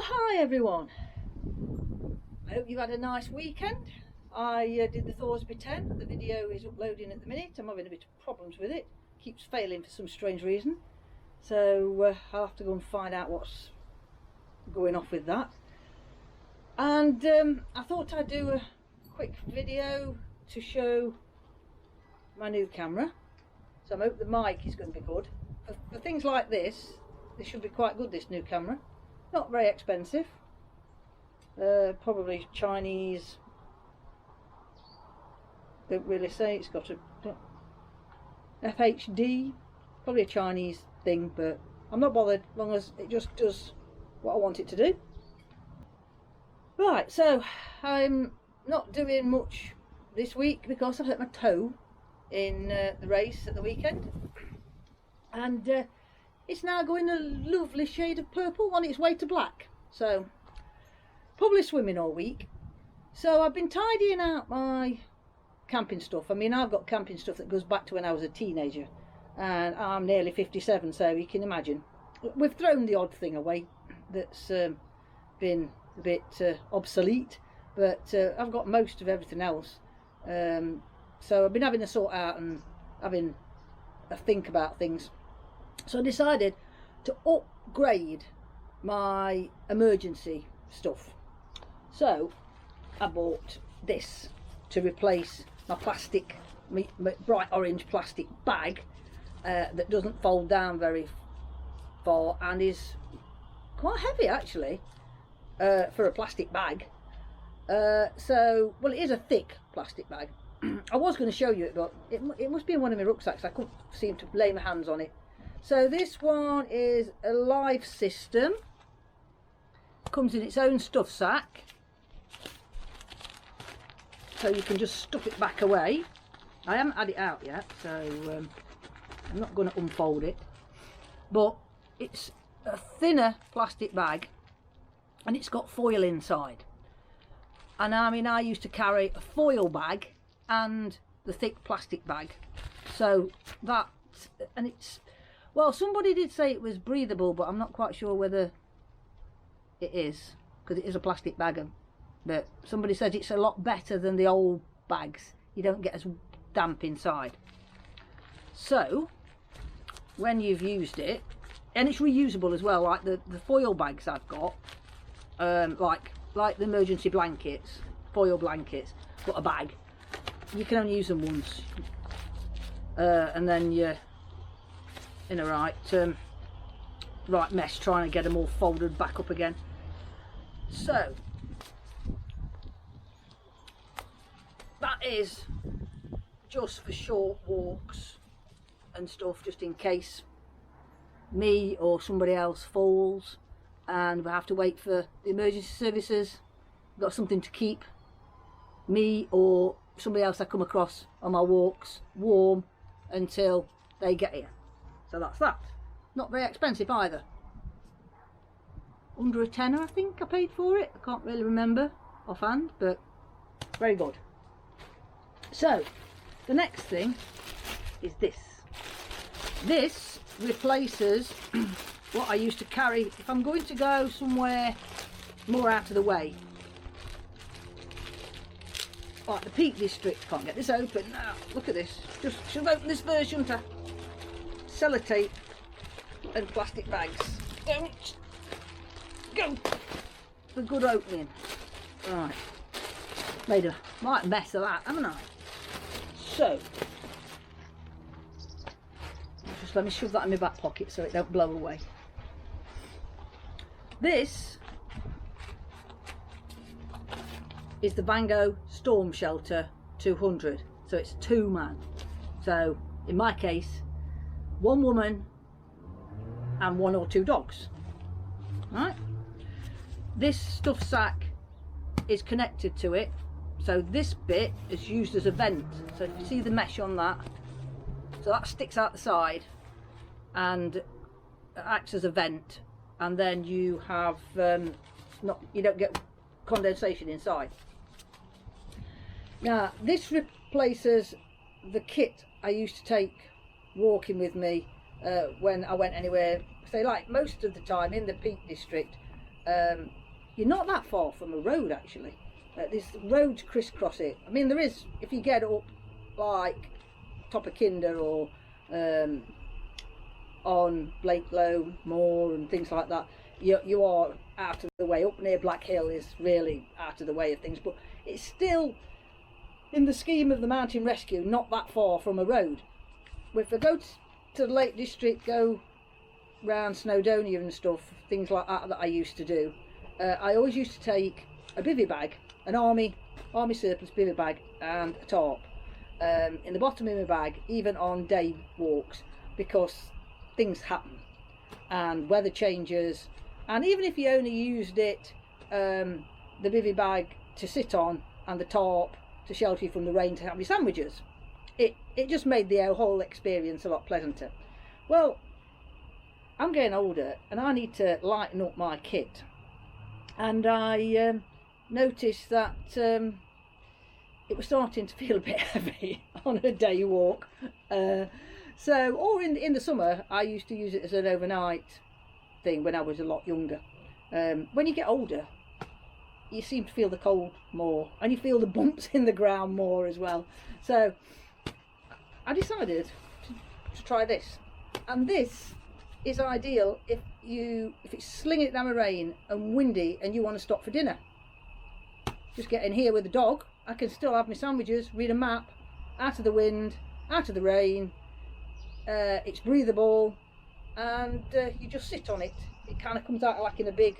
Well, hi everyone. I hope you've had a nice weekend. I did the Thorsby 10. The video is uploading at the minute. I'm having a bit of problems with it. Keeps failing for some strange reason. So I'll have to go and find out what's going off with that. And I thought I'd do a quick video to show my new camera. So I hope the mic is going to be good. For things like this should be quite good, this new camera. Not very expensive. Probably Chinese. Don't really say. It's got a FHD. Probably a Chinese thing, but I'm not bothered as long as it just does what I want it to do. Right, so I'm not doing much this week because I've hurt my toe in the race at the weekend, and it's now going a lovely shade of purple on its way to black. So probably swimming all week. So I've been tidying out my camping stuff. I mean, I've got camping stuff that goes back to when I was a teenager, and I'm nearly 57, so you can imagine. We've thrown the odd thing away that's been a bit obsolete, but I've got most of everything else. So I've been having to sort out and having a think about things. So I decided to upgrade my emergency stuff. So I bought this to replace my plastic, my bright orange plastic bag that doesn't fold down very far and is quite heavy actually for a plastic bag. So, well, it is a thick plastic bag. I was going to show you it, but it must be in one of my rucksacks. I couldn't seem to lay my hands on it. So this one is a Life System. Comes in its own stuff sack, so you can just stuff it back away. I haven't had it out yet, so I'm not going to unfold it, but it's a thinner plastic bag and it's got foil inside. And I mean, I used to carry a foil bag and the thick plastic bag, so that, and it's, well, somebody did say it was breathable, but I'm not quite sure whether it is, because it is a plastic bag. But somebody says it's a lot better than the old bags. You don't get as damp inside. So when you've used it, and it's reusable as well, like the foil bags I've got, like the emergency blankets, foil blankets, but a bag, you can only use them once, and then you're in a right mess trying to get them all folded back up again. So that is just for short walks and stuff, just in case me or somebody else falls and we have to wait for the emergency services. I've got something to keep me or somebody else I come across on my walks warm until they get here. So that's that. Not very expensive either. Under a tenner I think I paid for it. I can't really remember offhand, but very good. So the next thing is this. This replaces what I used to carry if I'm going to go somewhere more out of the way, like the Peak District. Can't get this open now. Look at this. Just should open this version to sellotape and plastic bags. Don't go for good opening. Right, made a right mess of that, haven't I? So just let me shove that in my back pocket so it don't blow away. This is the Vango Storm Shelter 200, so it's 2-man. So in my case, 1 woman and 1 or 2 dogs. Right, this stuff sack is connected to it, so this bit is used as a vent. So if you see the mesh on that, so that sticks out the side and acts as a vent, and then you have you don't get condensation inside. Now this replaces the kit I used to take walking with me when I went anywhere, say like most of the time in the Peak District. you're not that far from a road actually. There's roads crisscross it. I mean, there is, if you get up like top of Kinder or on Blake Low Moor and things like that, you are out of the way. Up near Black Hill is really out of the way of things, but it's still, in the scheme of the mountain rescue, not that far from a road. If I go to the Lake District, go round Snowdonia and stuff, things like that I used to do, I always used to take a bivvy bag, an army surplus bivvy bag, and a tarp in the bottom of my bag, even on day walks, because things happen and weather changes, and even if you only used it, the bivvy bag to sit on and the tarp to shelter you from the rain to have your sandwiches, it just made the whole experience a lot pleasanter. Well, I'm getting older and I need to lighten up my kit, and I noticed that it was starting to feel a bit heavy on a day walk. Or in the summer, I used to use it as an overnight thing when I was a lot younger. When you get older, you seem to feel the cold more, and you feel the bumps in the ground more as well. So I decided to try this, and this is ideal if it's slinging it down the rain and windy and you want to stop for dinner. Just get in here with the dog. I can still have my sandwiches, read a map, out of the wind, out of the rain. It's breathable, and you just sit on it. It kind of comes out like in a big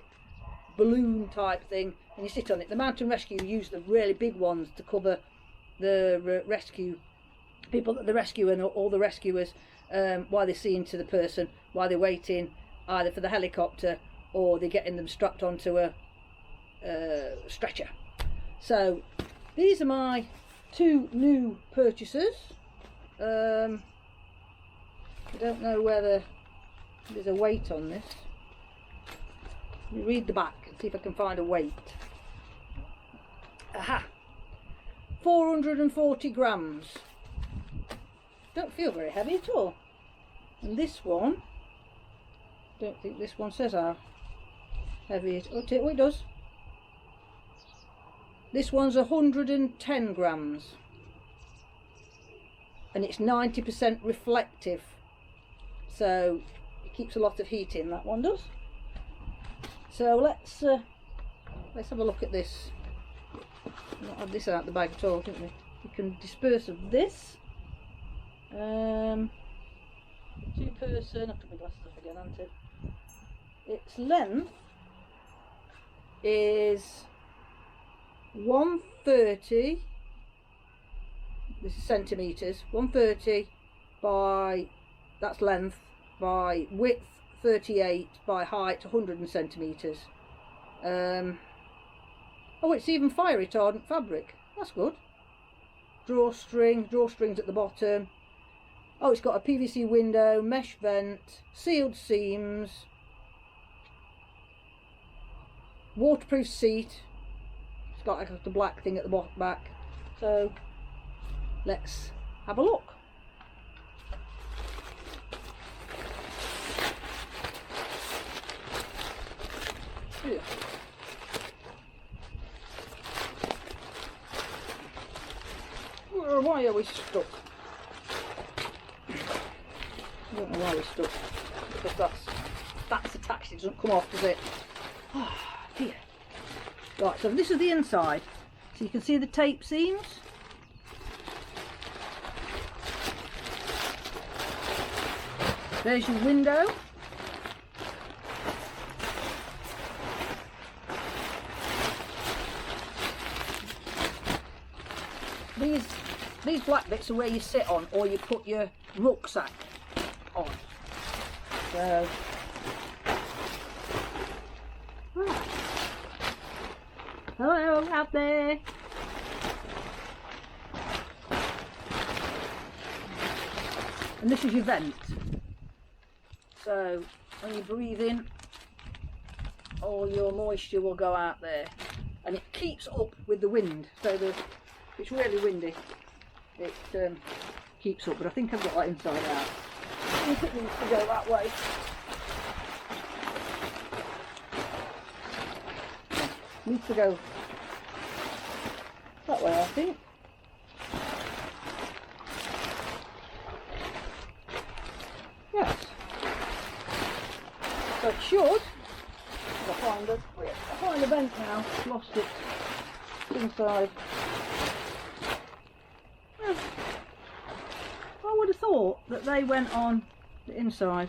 balloon type thing, and you sit on it. The mountain rescue use the really big ones to cover the rescue people that they rescue, and all the rescuers, while they're seeing to the person, while they're waiting either for the helicopter or they're getting them strapped onto a stretcher. So these are my two new purchases. I don't know whether there's a weight on this. Let me read the back and see if I can find a weight. Aha! 440 grams. Don't feel very heavy at all. And this one, don't think this one says how heavy it is. Oh, it does. This one's 110 grams. And it's 90% reflective. So it keeps a lot of heat in, that one does. So let's have a look at this. Not had this out the bag at all, didn't we? We can disperse of this. Two person, I've put my glasses off again, haven't it? Its length is 130, this is centimetres, 130 by, that's length, by width 38, by height 100 centimetres. Oh, it's even fire retardant fabric, that's good. Drawstrings at the bottom. Oh, it's got a PVC window, mesh vent, sealed seams, waterproof seat. It's got like the black thing at the back. So let's have a look. Yeah. Why are we stuck? I don't know why we're stuck. Because that's attached, it doesn't come off, does it? Oh dear. Right, so this is the inside. So you can see the tape seams. There's your window. These black bits are where you sit on, or you put your rucksack on. So, right. Hello out there. And this is your vent. So when you breathe in, all your moisture will go out there, and it keeps up with the wind. So if it's really windy, it keeps up. But I think I've got that inside out. I think it needs to go that way. Needs to go that way, I think. Yes. So it should. I find the vent now. Lost it. It's inside. Yeah. I would have thought that they went on the inside.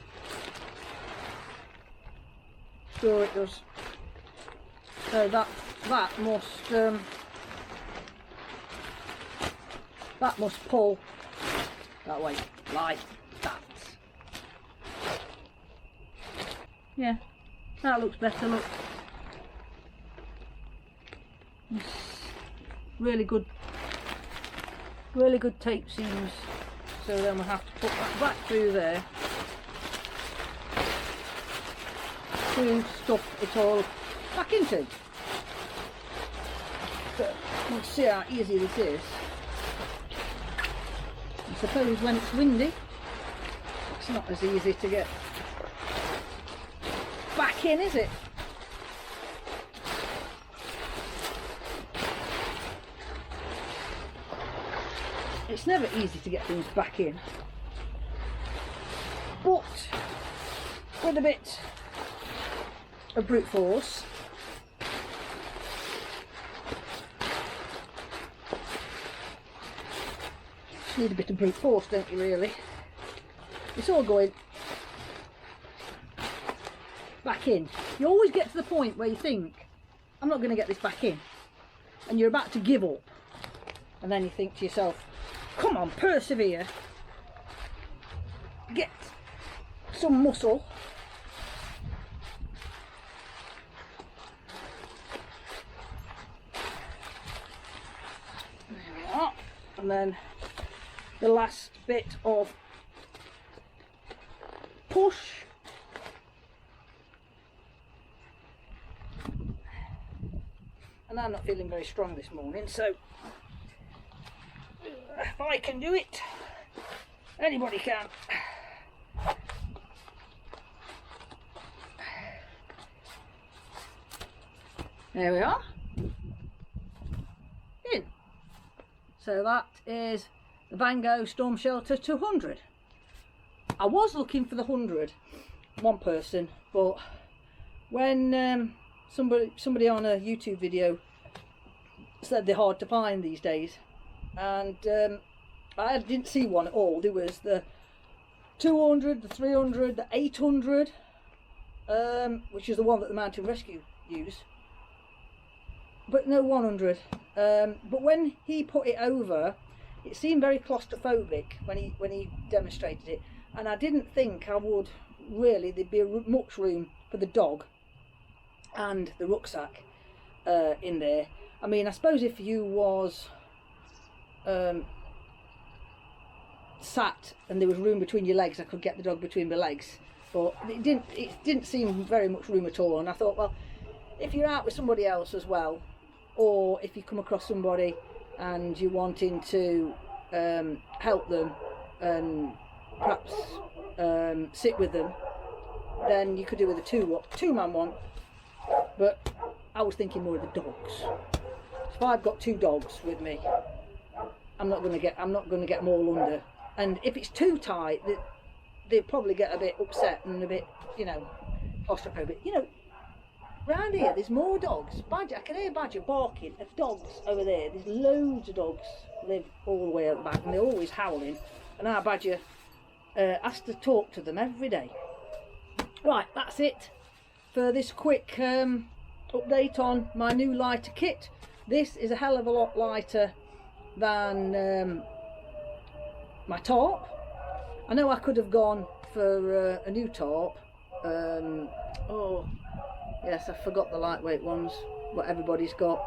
Sure it does. So that must pull that way, like that. Yeah, that looks better. Look, really good tape seams. So then we'll have to put that back through there to stuff it all back into. But we'll see how easy this is. I suppose when it's windy, it's not as easy to get back in, is it? It's never easy to get things back in, but with a bit of brute force, you need a bit of brute force, don't you, really? It's all going back in. You always get to the point where you think, I'm not going to get this back in, and you're about to give up, and then you think to yourself, come on, persevere, get some muscle, there we are. And then the last bit of push, and I'm not feeling very strong this morning, so if I can do it, anybody can. There we are. In. So that is the Vango Storm Shelter 200. I was looking for the 100, one person, but when somebody on a YouTube video said they're hard to find these days, and I didn't see one at all. There was the 200, the 300, the 800, which is the one that the Mountain Rescue use, but no 100. But when he put it over, it seemed very claustrophobic when he demonstrated it, and I didn't think I would really, there'd be much room for the dog and the rucksack in there. I mean, I suppose if you was sat and there was room between your legs, I could get the dog between my legs, but it didn't seem very much room at all. And I thought, well, if you're out with somebody else as well, or if you come across somebody and you're wanting to help them and perhaps sit with them, then you could do with a two-man one. But I was thinking more of the dogs. If I've got two dogs with me, I'm not going to get them all under. And if it's too tight, they'll probably get a bit upset and a bit, claustrophobic. Round here there's more dogs. Badger, I can hear Badger barking at dogs over there. There's loads of dogs live all the way at the back, and they're always howling. And our Badger has to talk to them every day. Right, that's it for this quick update on my new lighter kit. This is a hell of a lot lighter than my tarp. I know I could have gone for a new tarp. Oh yes, I forgot the lightweight ones, what everybody's got,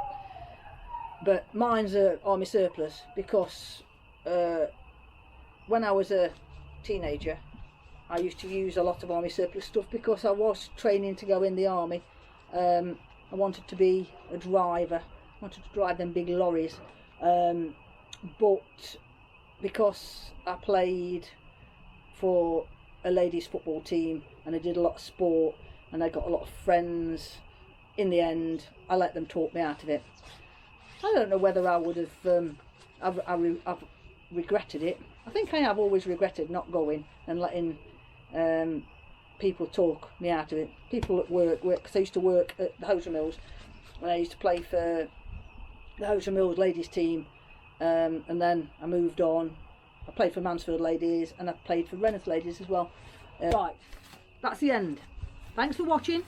but mine's a army surplus, because when I was a teenager I used to use a lot of army surplus stuff, because I was training to go in the army. I wanted to be a driver, I wanted to drive them big lorries, but because I played for a ladies football team and I did a lot of sport and I got a lot of friends in the end, I let them talk me out of it. I don't know whether I would have, I've regretted it. I think I have always regretted not going and letting people talk me out of it. People at work, because I used to work at the Hosier Mills, and I used to play for the Hosier Mills ladies team, and then I moved on. I played for Mansfield ladies, and I played for Reynolds ladies as well. Right, that's the end. Thanks for watching.